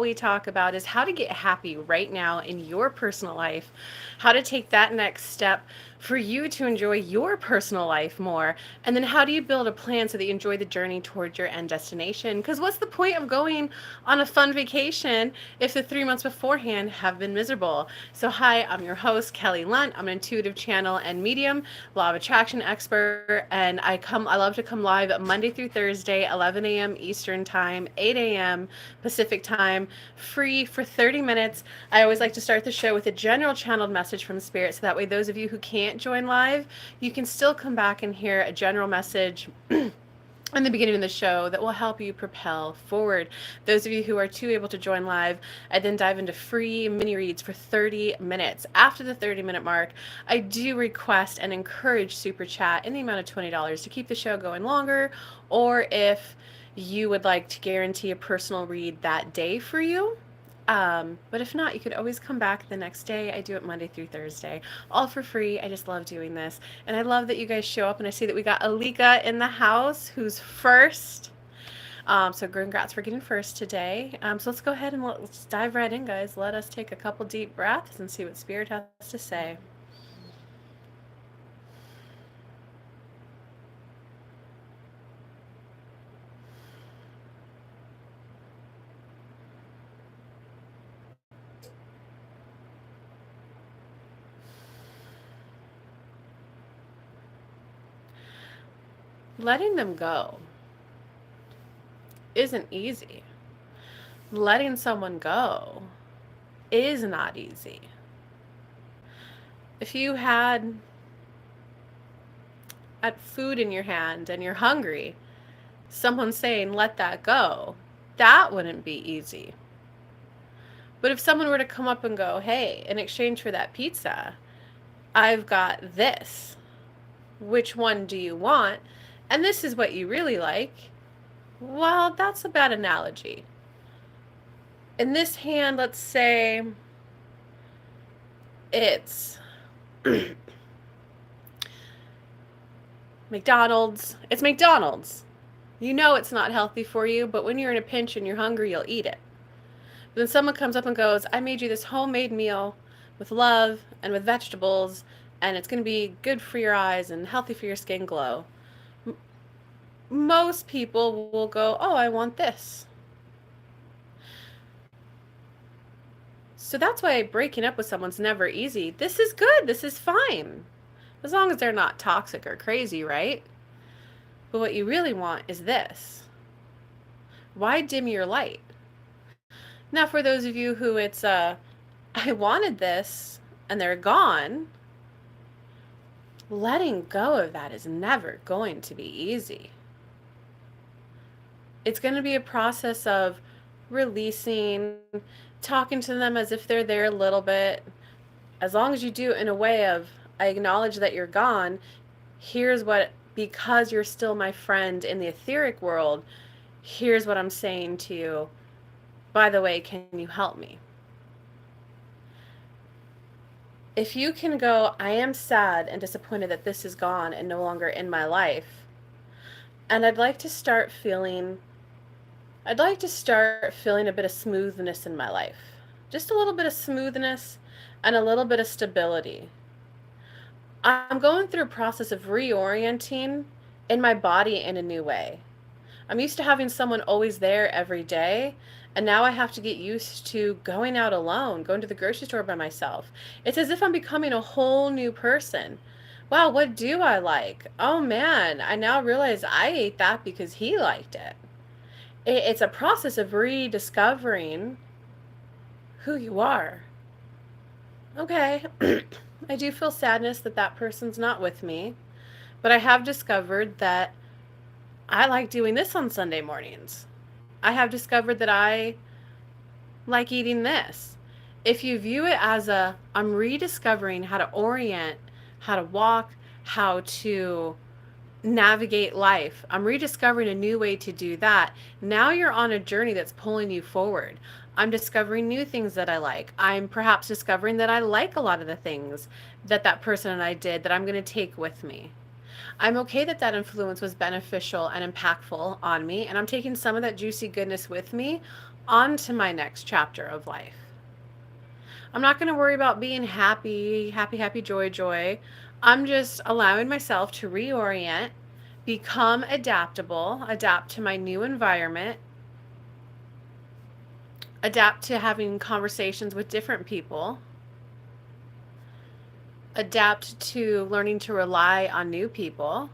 we talk about is how to get happy right now in your personal life, how to take that next step for you to enjoy your personal life more, and then how do you build a plan so that you enjoy the journey towards your end destination? Because what's the point of going on a fun vacation if the 3 months beforehand have been miserable? So, hi, I'm your host, Kelly Lunt. I'm an intuitive channel and medium, law of attraction expert, and I love to come live Monday through Thursday, 11 a.m. Eastern Time, 8 a.m. Pacific Time, free for 30 minutes. I always like to start the show with a general channeled message from Spirit, so that way those of you who can't join live, you can still come back and hear a general message in the beginning of the show that will help you propel forward. Those of you who are too able to join live, I then dive into free mini reads for 30 minutes. After the 30-minute mark, I do request and encourage super chat in the amount of $20 to keep the show going longer, or if you would like to guarantee a personal read that day for you. But if not, you could always come back the next day. I do it Monday through Thursday, all for free. I just love doing this. And I love that you guys show up. And I see that we got Alika in the house, who's first. So congrats for getting first today. So let's go ahead and let's dive right in, guys. Let us take a couple deep breaths and see what Spirit has to say. Letting them go isn't easy. Letting someone go is not easy. If you had food in your hand and you're hungry, someone saying, let that go, that wouldn't be easy. But if someone were to come up and go, hey, in exchange for that pizza, I've got this. Which one do you want? And this is what you really like. Well, that's a bad analogy. In this hand, let's say it's McDonald's. It's McDonald's. You know it's not healthy for you, but when you're in a pinch and you're hungry, you'll eat it. But then someone comes up and goes, I made you this homemade meal with love and with vegetables, and it's going to be good for your eyes and healthy for your skin glow. Most people will go, oh, I want this. So that's why breaking up with someone's never easy. This is good. This is fine. As long as they're not toxic or crazy, right? But what you really want is this. Why dim your light? Now, for those of you who it's, I wanted this and they're gone, letting go of that is never going to be easy. It's going to be a process of releasing, talking to them as if they're there a little bit. As long as you do it in a way of, I acknowledge that you're gone. Here's what, because you're still my friend in the etheric world, here's what I'm saying to you. By the way, can you help me? If you can go, I am sad and disappointed that this is gone and no longer in my life, and I'd like to start feeling a bit of smoothness in my life. Just a little bit of smoothness and a little bit of stability. I'm going through a process of reorienting in my body in a new way. I'm used to having someone always there every day, and now I have to get used to going out alone, going to the grocery store by myself. It's as if I'm becoming a whole new person. Wow, what do I like? Oh man, I now realize I ate that because he liked it. It's a process of rediscovering who you are. Okay, I do feel sadness that that person's not with me, but I have discovered that I like doing this on Sunday mornings. I have discovered that I like eating this. If you view it as I'm rediscovering how to orient, how to walk, how to navigate life. I'm rediscovering a new way to do that. Now you're on a journey that's pulling you forward. I'm discovering new things that I like. I'm perhaps discovering that I like a lot of the things that that person and I did that I'm going to take with me. I'm okay that influence was beneficial and impactful on me, and I'm taking some of that juicy goodness with me on to my next chapter of life. I'm not going to worry about being happy, happy, happy, joy, joy. I'm just allowing myself to reorient, become adaptable, adapt to my new environment, adapt to having conversations with different people, adapt to learning to rely on new people.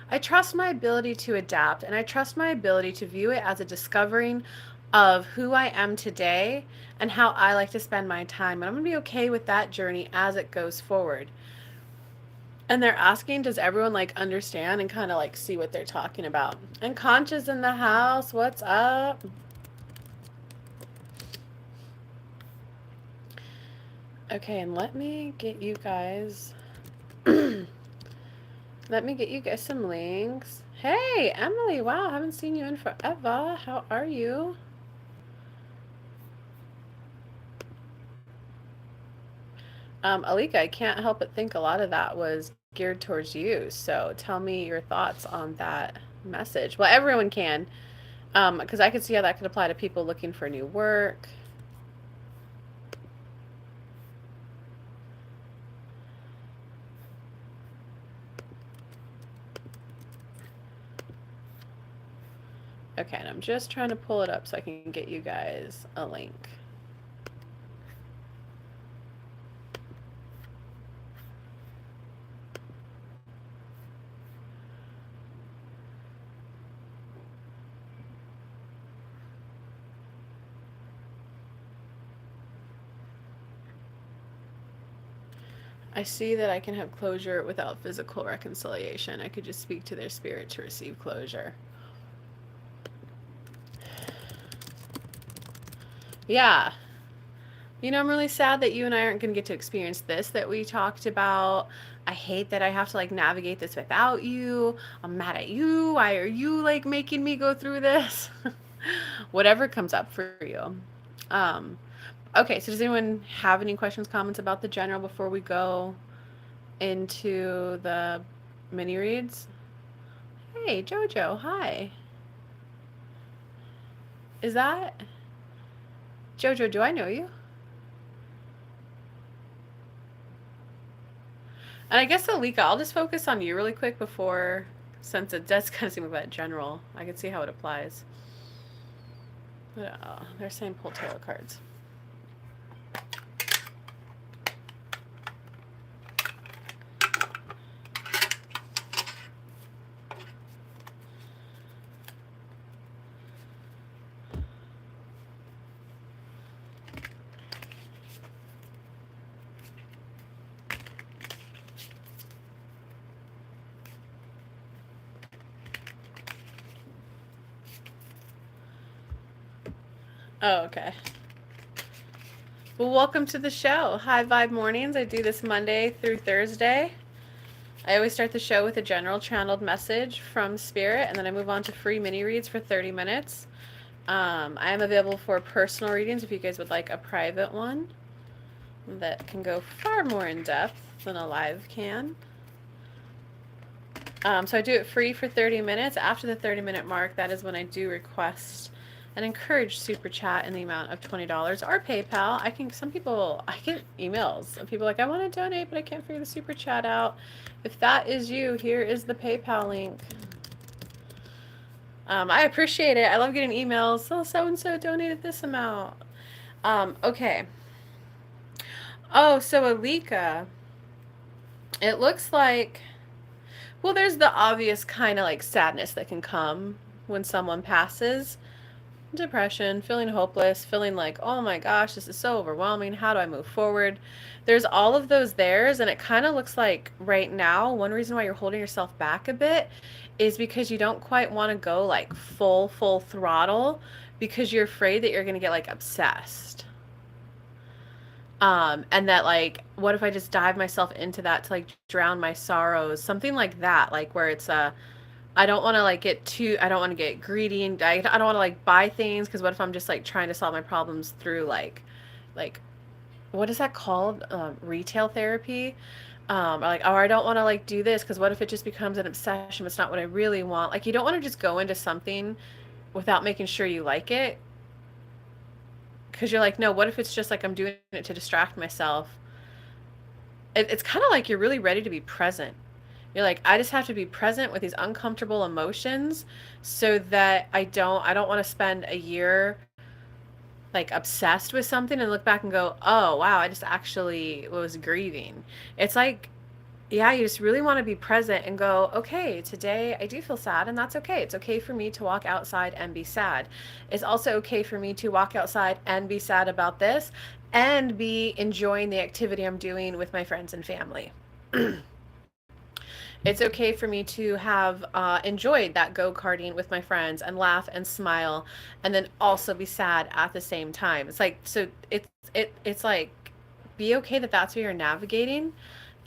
I trust my ability to adapt, and I trust my ability to view it as a discovering of who I am today and how I like to spend my time. And I'm going to be okay with that journey as it goes forward. And they're asking, does everyone like understand and kind of like see what they're talking about? And Concha's in the house. What's up? Okay, and let me get you guys some links. Hey, Emily, wow, I haven't seen you in forever. How are you? Alika, I can't help but think a lot of that was geared towards you. So tell me your thoughts on that message. Well, everyone can, because I could see how that could apply to people looking for new work. Okay, and I'm just trying to pull it up so I can get you guys a link. I see that I can have closure without physical reconciliation. I could just speak to their spirit to receive closure. Yeah. You know, I'm really sad that you and I aren't going to get to experience this that we talked about. I hate that I have to like navigate this without you. I'm mad at you. Why are you like making me go through this? Whatever comes up for you. Um, okay, so does anyone have any questions, comments about the general before we go into the mini reads? Hey, Jojo, hi. Is that Jojo? Do I know you? And I guess Alika, I'll just focus on you really quick before, since it does kind of seem about general. I can see how it applies. But, they're saying pull tarot cards. Oh, okay. Well, welcome to the show. High Vibe Mornings. I do this Monday through Thursday. I always start the show with a general channeled message from Spirit, and then I move on to free mini reads for 30 minutes. I am available for personal readings if you guys would like a private one that can go far more in depth than a live can. So I do it free for 30 minutes. After the 30-minute mark, that is when I do request and encourage super chat in the amount of $20 or PayPal. I get emails of people like, I want to donate, but I can't figure the super chat out. If that is you, here is the PayPal link. I appreciate it. I love getting emails. Oh, so-and-so donated this amount. Okay. Oh, so Alika, it looks like, well, there's the obvious kind of like sadness that can come when someone passes. Depression, feeling hopeless, feeling like, oh my gosh, this is so overwhelming. How do I move forward? There's all of those there's, and it kind of looks like right now, one reason why you're holding yourself back a bit is because you don't quite want to go like full throttle because you're afraid that you're going to get like obsessed. And that like, what if I just dive myself into that to like drown my sorrows? Something like that, like where it's I don't want to like I don't want to get greedy and I don't want to like buy things because what if I'm just like trying to solve my problems through like what is that called? Retail therapy. Or like, oh, I don't want to like do this because what if it just becomes an obsession? It's not what I really want. Like you don't want to just go into something without making sure you like it. Because you're like, no, what if it's just like I'm doing it to distract myself? It's kind of like you're really ready to be present. You're like, I just have to be present with these uncomfortable emotions so that I don't want to spend a year like obsessed with something and look back and go, oh wow, I just actually was grieving. It's like, yeah, you just really want to be present and go, okay, today I do feel sad, and that's okay. It's okay for me to walk outside and be sad. It's also okay for me to walk outside and be sad about this and be enjoying the activity I'm doing with my friends and family. It's okay for me to have enjoyed that go-karting with my friends and laugh and smile and then also be sad at the same time. It's like, so it's like, be okay that that's what you're navigating.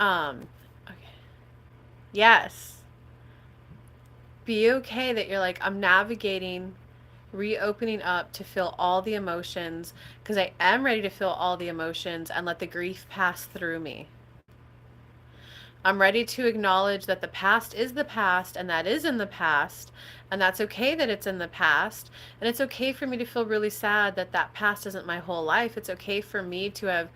Okay. Yes. Be okay that you're like, I'm navigating, reopening up to feel all the emotions because I am ready to feel all the emotions and let the grief pass through me. I'm ready to acknowledge that the past is the past and that is in the past. And that's okay that it's in the past. And it's okay for me to feel really sad that that past isn't my whole life. It's okay for me to have,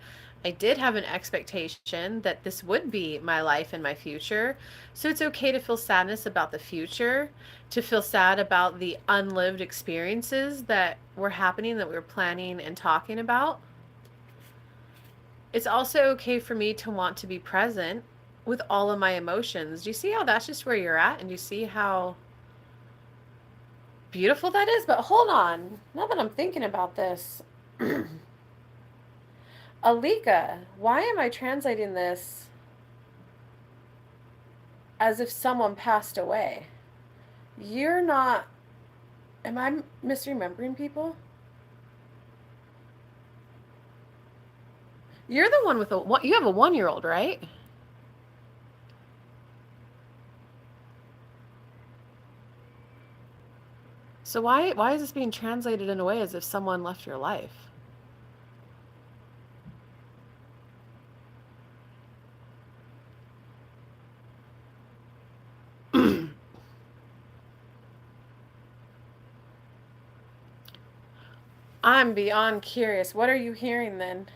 I did have an expectation that this would be my life and my future. So it's okay to feel sadness about the future, to feel sad about the unlived experiences that were happening, that we were planning and talking about. It's also okay for me to want to be present with all of my emotions. Do you see how that's just where you're at? And do you see how beautiful that is? But hold on. Now that I'm thinking about this, Alika, why am I translating this as if someone passed away? You're not. Am I misremembering people? You're the one with a. You have a 1-year old, right? So why is this being translated in a way as if someone left your life? I'm beyond curious. What are you hearing then?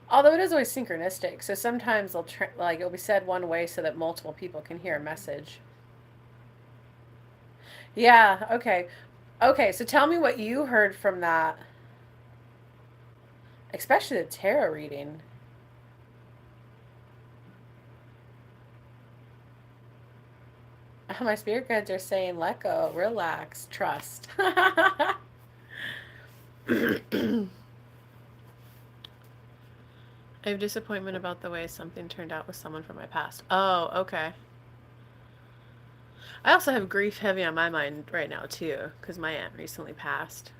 Although it is always synchronistic, so sometimes like it'll be said one way so that multiple people can hear a message. Yeah, okay. Okay, so tell me what you heard from that, especially the tarot reading. My spirit guides are saying let go, relax, trust. I have disappointment about the way something turned out with someone from my past. Oh, okay. I also have grief heavy on my mind right now too, because my aunt recently passed.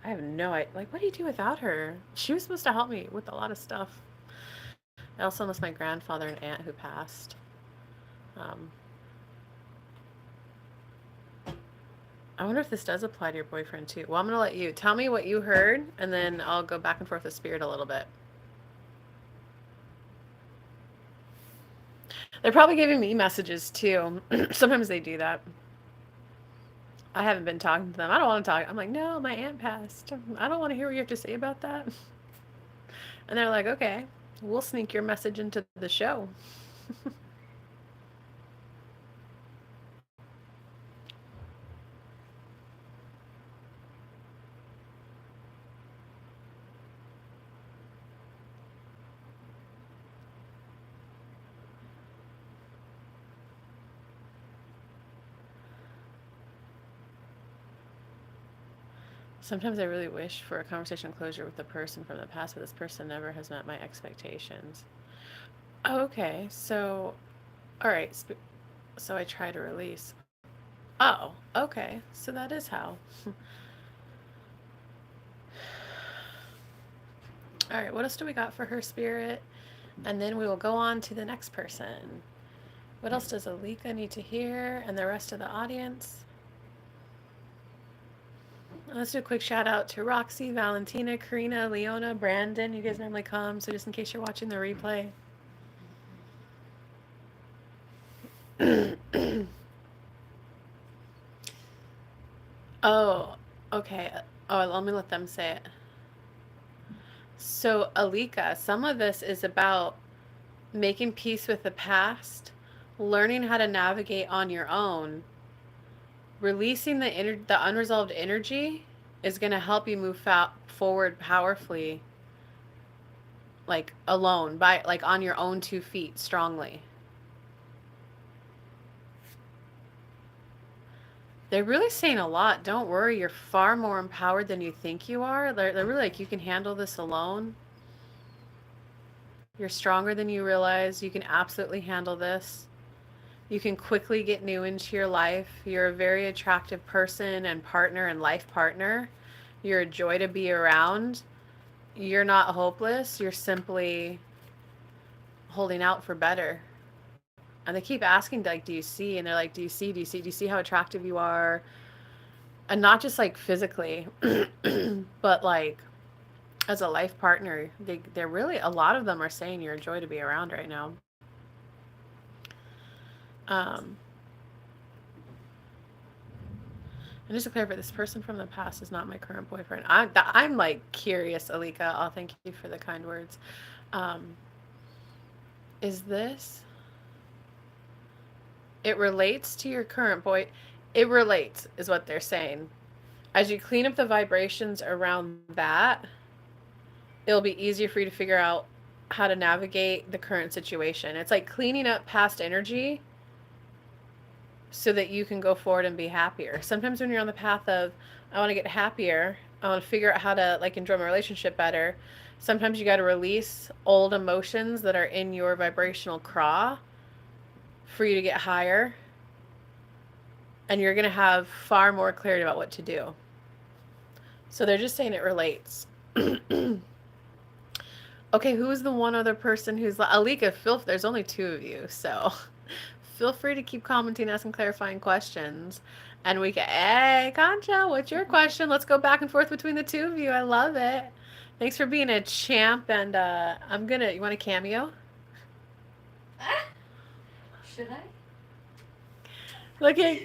I have no idea. Like, what do you do without her? She was supposed to help me with a lot of stuff. I also lost my grandfather and aunt who passed. Um, I wonder if this does apply to your boyfriend too. Well, I'm gonna let you tell me what you heard, and then I'll go back and forth with spirit a little bit. They're probably giving me messages too. Sometimes they do that. I haven't been talking to them. I don't want to talk. I'm like, no, my aunt passed. I don't want to hear what you have to say about that. And they're like, okay, we'll sneak your message into the show. Sometimes I really wish for a conversation closure with the person from the past, but this person never has met my expectations. Oh, okay, so, all right, so I try to release. Oh, okay, so that is how. All right, what else do we got for her spirit? And then we will go on to the next person. What else does Alika need to hear and the rest of the audience? Let's do a quick shout out to Roxy, Valentina, Karina, Leona, Brandon. You guys normally come, so just in case you're watching the replay. Oh, okay. Oh, let me let them say it. So, Alika, some of this is about making peace with the past, learning how to navigate on your own, releasing the unresolved energy is going to help you move forward powerfully, like alone, by like on your own 2 feet strongly. They're really saying a lot. Don't worry, you're far more empowered than you think you are. They're really like, you can handle this alone. You're stronger than you realize. You can absolutely handle this. You can quickly get new into your life. You're a very attractive person and partner and life partner. You're a joy to be around. You're not hopeless. You're simply holding out for better. And they keep asking, like, do you see? And they're like, do you see? Do you see? Do you see how attractive you are? And not just like physically, but like as a life partner. They're really, a lot of them are saying you're a joy to be around right now. Um, and just to clarify, this person from the past is not my current boyfriend. I'm like curious, Alika. Oh, thank you for the kind words. Um, is this? It relates to your current boy. It relates, is what they're saying. As you clean up the vibrations around that, it'll be easier for you to figure out how to navigate the current situation. It's like cleaning up past energy so that you can go forward and be happier. Sometimes when you're on the path of, I want to get happier, I want to figure out how to like enjoy my relationship better, sometimes you got to release old emotions that are in your vibrational craw for you to get higher, and you're going to have far more clarity about what to do. So they're just saying it relates. Okay, who's the one other person who's like, Alika, there's only 2 of you, so feel free to keep commenting, asking clarifying questions. And we can, hey, Concha, what's your question? Let's go back and forth between the 2 of you. I love it. Thanks for being a champ. And you want a cameo? Should I? Look at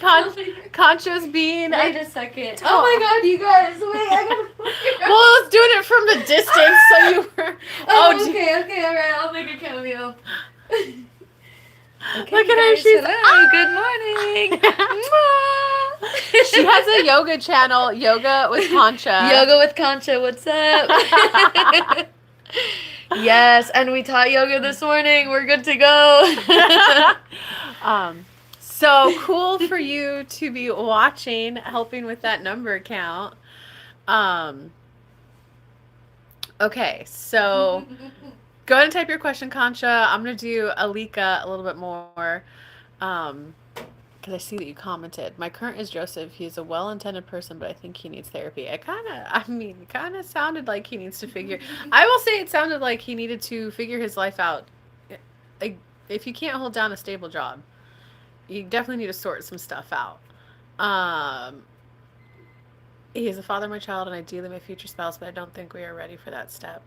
Concha's being. Wait a second. Oh my god, you guys. Wait, I gotta. Well, I was doing it from the distance, so you were. Okay, alright, I'll make a cameo. Okay, look at her. She's good morning. She has a yoga channel, Yoga with Concha. Yoga with Concha, what's up? Yes, and we taught yoga this morning. We're good to go. So cool for you to be watching, helping with that number count. Okay, so go ahead and type your question, Concha. I'm going to do Alika a little bit more. Because I see that you commented. My current is Joseph. He's a well-intended person, but I think he needs therapy. It kind of sounded like he needs to figure. I will say it sounded like he needed to figure his life out. Like, if you can't hold down a stable job, you definitely need to sort some stuff out. He is the father of my child and ideally my future spouse, but I don't think we are ready for that step.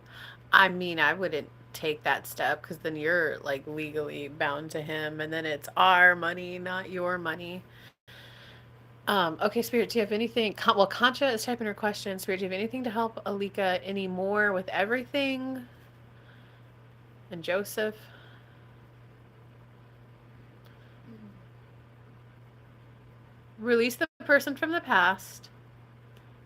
I mean, I wouldn't take that step because then you're like legally bound to him, and then it's our money, not your money. Okay, Spirit, do you have anything? Well, Concha is typing her question. Spirit, do you have anything to help Alika anymore with everything? And Joseph? Release the person from the past.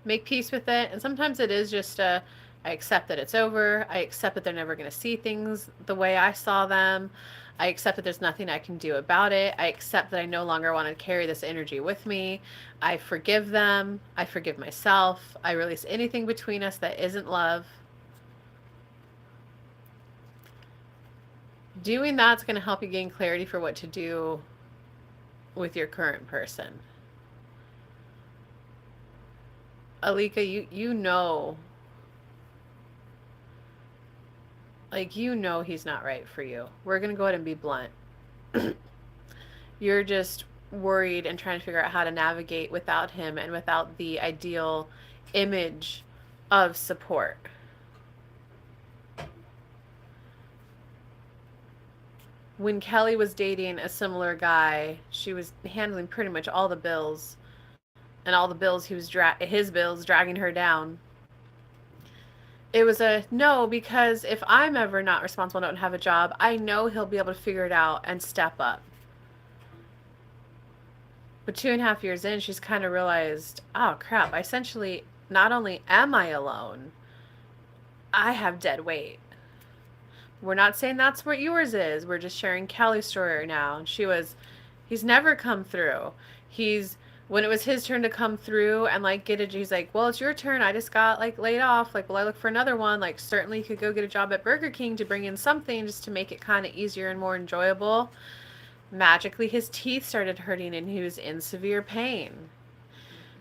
Make peace with it. And sometimes it is just I accept that it's over. I accept that they're never going to see things the way I saw them. I accept that there's nothing I can do about it. I accept that I no longer want to carry this energy with me. I forgive them. I forgive myself. I release anything between us that isn't love. Doing that's going to help you gain clarity for what to do with your current person. Alika, you know, like, you know he's not right for you. We're going to go ahead and be blunt. You're just worried and trying to figure out how to navigate without him and without the ideal image of support. When Kelly was dating a similar guy, she was handling pretty much all the bills and all the bills his bills dragging her down. It was a no, because if I'm ever not responsible and don't have a job, I know he'll be able to figure it out and step up. But 2.5 years in, she's kind of realized, oh crap, I essentially, not only am I alone, I have dead weight. We're not saying that's what yours is. We're just sharing Kelly's story now. He's never come through. He's, when it was his turn to come through and like get a, he's like, well, it's your turn. I just got like laid off. Like, will I look for another one? Like, certainly you could go get a job at Burger King to bring in something just to make it kind of easier and more enjoyable. Magically, his teeth started hurting and he was in severe pain,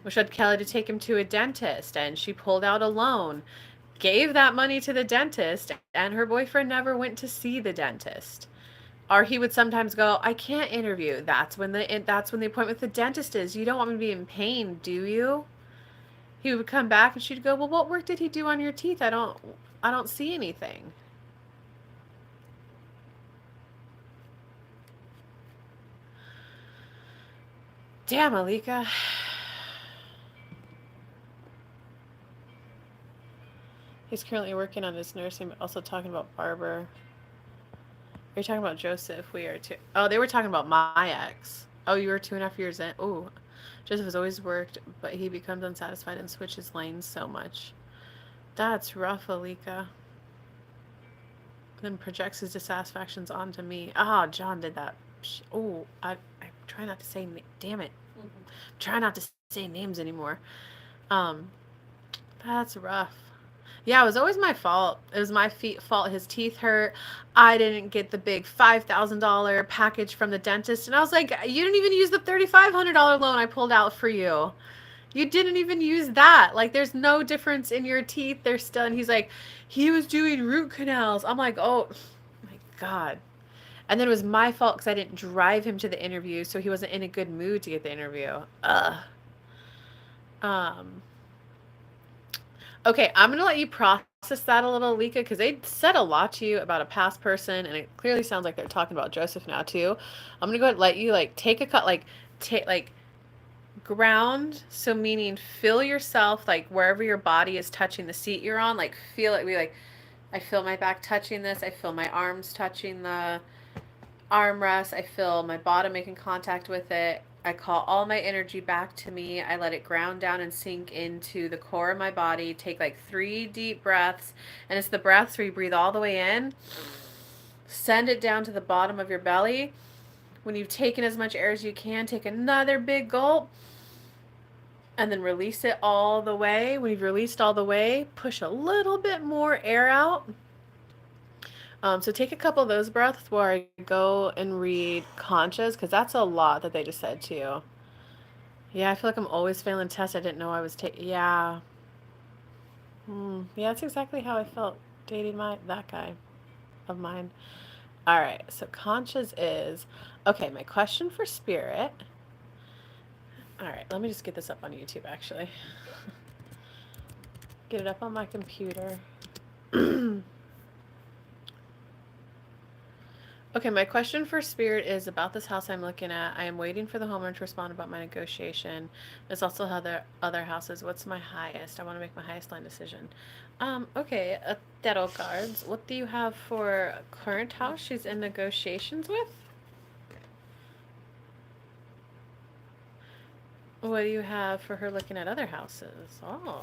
which led Kelly to take him to a dentist, and she pulled out a loan, gave that money to the dentist, and her boyfriend never went to see the dentist. Or he would sometimes go, I can't interview. That's when the appointment with the dentist is. You don't want me to be in pain, do you? He would come back and she'd go, well, what work did he do on your teeth? I don't see anything. Damn, Alika. He's currently working on his nursing, but also talking about Barbara. Are you talking about Joseph? We are too. Oh, they were talking about my ex. Oh, you were 2.5 years in. Oh, Joseph has always worked, but he becomes unsatisfied and switches lanes so much. That's rough, Alika. Then projects his dissatisfactions onto me. Ah, John did that. Oh, I try not to say. Damn it. Try not to say names anymore. Um, that's rough. Yeah, it was always my fault. It was my fault. His teeth hurt. I didn't get the big $5,000 package from the dentist. And I was like, you didn't even use the $3,500 loan I pulled out for you. You didn't even use that. Like, there's no difference in your teeth. They're still. And he's like, he was doing root canals. I'm like, oh, my God. And then it was my fault because I didn't drive him to the interview, so he wasn't in a good mood to get the interview. Ugh. Um, Okay, I'm gonna let you process that a little, Lika, because they said a lot to you about a past person, and it clearly sounds like they're talking about Joseph now too. I'm gonna go ahead and let you like take a cut, like take like ground. So meaning feel yourself like wherever your body is touching the seat you're on, like feel it. Be like, I feel my back touching this. I feel my arms touching the armrest. I feel my bottom making contact with it. I call all my energy back to me. I let it ground down and sink into the core of my body. Take like 3 deep breaths. And it's the breaths where you breathe all the way in, send it down to the bottom of your belly. When you've taken as much air as you can, take another big gulp and then release it all the way. When you've released all the way, push a little bit more air out. So take a couple of those breaths while I go and read conscious, because that's a lot that they just said to you. Yeah, I feel like I'm always failing tests. I didn't know I was taking. Yeah. Yeah, that's exactly how I felt dating that guy of mine. All right, so conscious is okay. My question for spirit. All right, let me just get this up on YouTube. Actually, get it up on my computer. Okay, my question for Spirit is about this house I'm looking at. I am waiting for the homeowner to respond about my negotiation. There's also other houses. What's my highest? I want to make my highest line decision. Okay, tarot cards. What do you have for current house she's in negotiations with? What do you have for her looking at other houses? Oh.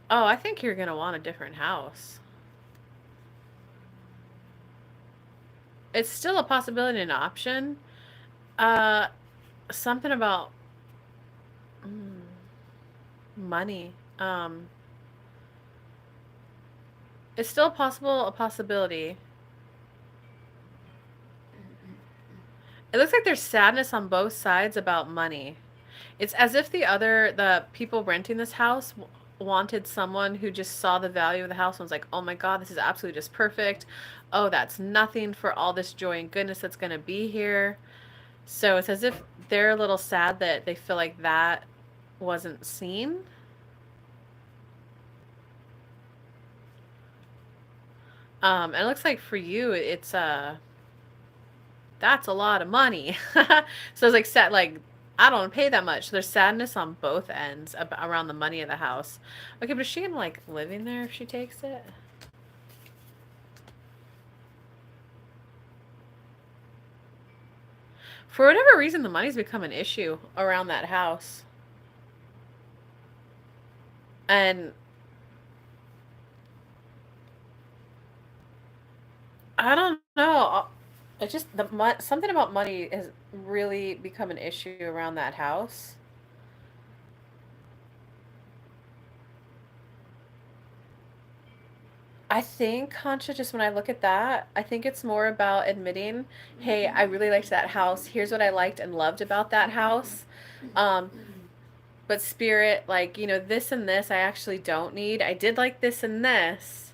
Oh, I think you're going to want a different house. It's still a possibility and an option. Uh, Something about money. It's still a possibility. It looks like there's sadness on both sides about money. It's as if the people renting this house wanted someone who just saw the value of the house and was like, oh my God, this is absolutely just perfect. Oh, that's nothing for all this joy and goodness that's going to be here. So it's as if they're a little sad that they feel like that wasn't seen. And it looks like for you, it's that's a lot of money. So it's like set like I don't pay that much. So there's sadness on both ends around the money of the house. Okay, but is she gonna like live in there if she takes it? For whatever reason, the money's become an issue around that house. And I don't know. It just something about money has really become an issue around that house. I think, Concha, just when I look at that, I think it's more about admitting, hey, I really liked that house. Here's what I liked and loved about that house. Um, but spirit, like, this and this I actually don't need. I did like this and this.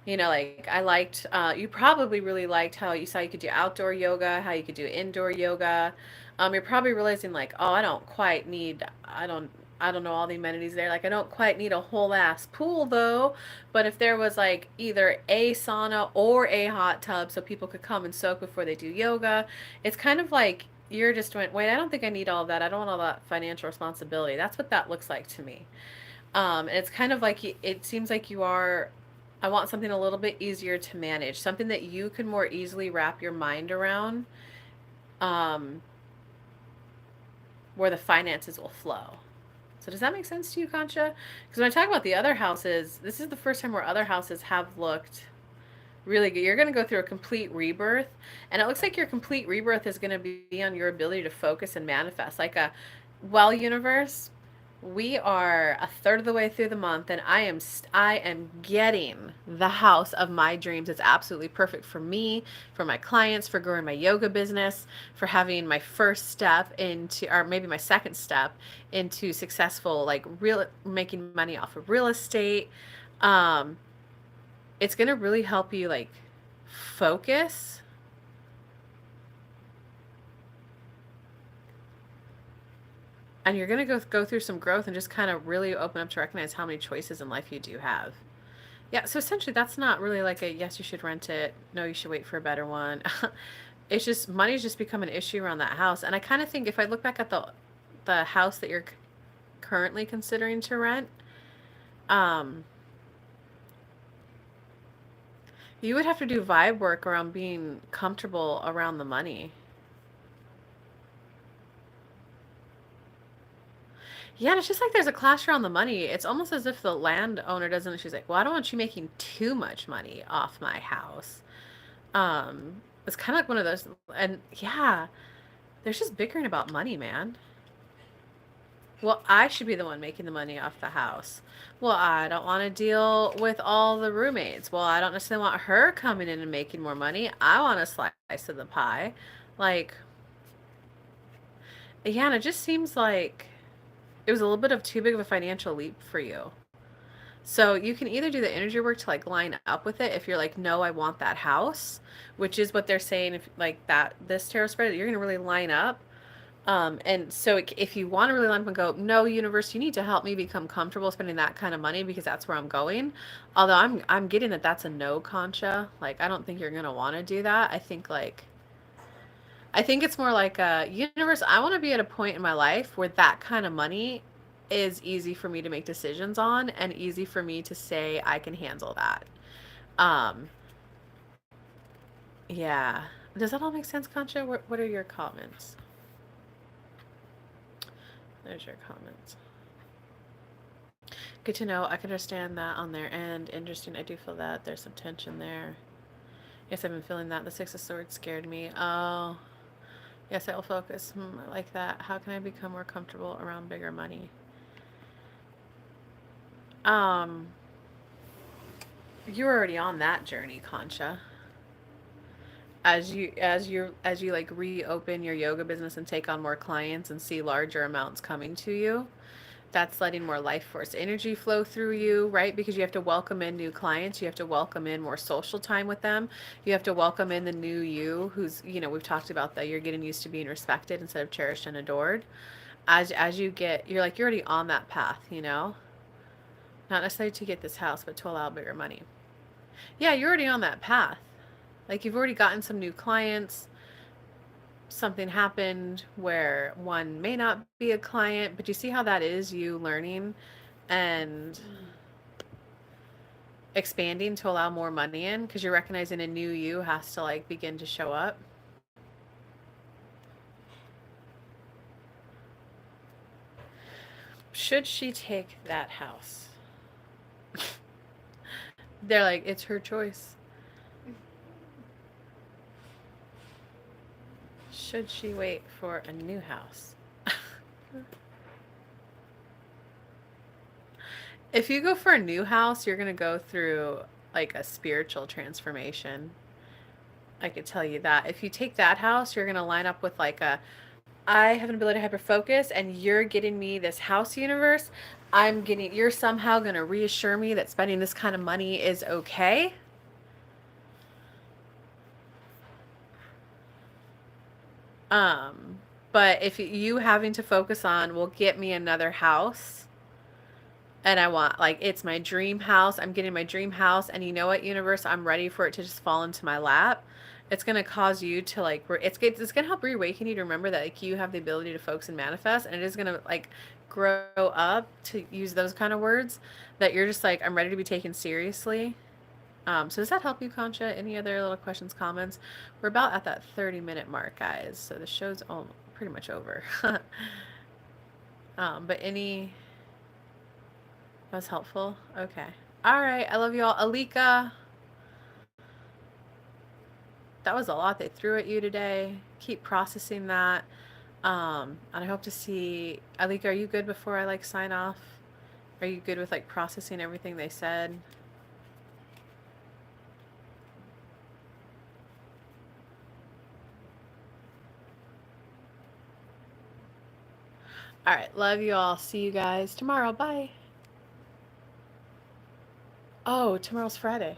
Like I liked, you probably really liked how you saw you could do outdoor yoga, how you could do indoor yoga. You're probably realizing like, oh, I don't know all the amenities there. Like I don't quite need a whole ass pool though. But if there was like either a sauna or a hot tub so people could come and soak before they do yoga, it's kind of like you're just went, wait, I don't think I need all of that. I don't want all that financial responsibility. That's what that looks like to me. And it's kind of like it seems like you are. I want something a little bit easier to manage, something that you can more easily wrap your mind around, um, where the finances will flow. So does that make sense to you, Concha? Because when I talk about the other houses, this is the first time where other houses have looked really good. You're going to go through a complete rebirth, and it looks like your complete rebirth is going to be on your ability to focus and manifest. Like a well, universe, we are a third of the way through the month, and I am getting the house of my dreams. It's absolutely perfect for me, for my clients, for growing my yoga business, for having my first step into, or maybe my second step into successful, like real making money off of real estate. Um, it's gonna really help you like focus. And you're going to go through some growth and just kind of really open up to recognize how many choices in life you do have. Yeah, so essentially that's not really like a yes, you should rent it. No, you should wait for a better one. It's just money's just become an issue around that house. And I kind of think if I look back at the house that you're currently considering to rent, um you would have to do vibe work around being comfortable around the money. Yeah, and it's just like there's a clash around the money. It's almost as if the landowner doesn't. She's like, "Well, I don't want you making too much money off my house." It's kind of like one of those, and yeah, there's just bickering about money, man. Well, I should be the one making the money off the house. Well, I don't want to deal with all the roommates. Well, I don't necessarily want her coming in and making more money. I want a slice of the pie. Like, yeah, and it just seems like it was a little bit of too big of a financial leap for you. So you can either do the energy work to like line up with it if you're like, no, I want that house, which is what they're saying if like that this tarot spread, you're gonna really line up. And so if you want to really line up and go, no, universe, you need to help me become comfortable spending that kind of money because that's where I'm going. Although I'm getting that that's a no, Concha. Like I don't think you're gonna want to do that. I think it's more like a universe. I want to be at a point in my life where that kind of money is easy for me to make decisions on and easy for me to say I can handle that. Um, yeah. Does that all make sense, Concha? What are your comments? There's your comments. Good to know. I can understand that on their end. Interesting. I do feel that there's some tension there. Yes, I've been feeling that. The Six of Swords scared me. Oh, yes, I will focus. I like that. How can I become more comfortable around bigger money? Um, you're already on that journey, Concha. As you like reopen your yoga business and take on more clients and see larger amounts coming to you, that's letting more life force energy flow through you, right? Because you have to welcome in new clients, you have to welcome in more social time with them, you have to welcome in the new you who's, we've talked about that you're getting used to being respected instead of cherished and adored. As you get, you're already on that path, not necessarily to get this house, but to allow bigger money. Yeah, you're already on that path. Like you've already gotten some new clients. something happened where one may not be a client, but you see how that is you learning and expanding to allow more money in because you're recognizing a new you has to like begin to show up. Should she take that house? They're like, it's her choice. Should she wait for a new house? If you go for a new house, you're going to go through like a spiritual transformation. I could tell you that. If you take that house, you're going to line up with like a I have an ability to hyper focus and you're getting me this house universe. You're somehow going to reassure me that spending this kind of money is okay. Um, but if you having to focus on will get me another house and I want like it's my dream house, I'm getting my dream house and you know what universe, I'm ready for it to just fall into my lap. It's going to cause you to like it's going to help reawaken you to remember that like you have the ability to focus and manifest, and it is going to like grow up, to use those kind of words, that you're just like I'm ready to be taken seriously. So does that help you, Concha? Any other little questions, comments? We're about at that 30-minute mark, guys. So the show's pretty much over. But any that was helpful? Okay. All right. I love you all. Alika, that was a lot they threw at you today. Keep processing that. And I hope to see Alika, are you good before I like sign off? Are you good with like processing everything they said? All right. Love you all. See you guys tomorrow. Bye. Oh, tomorrow's Friday.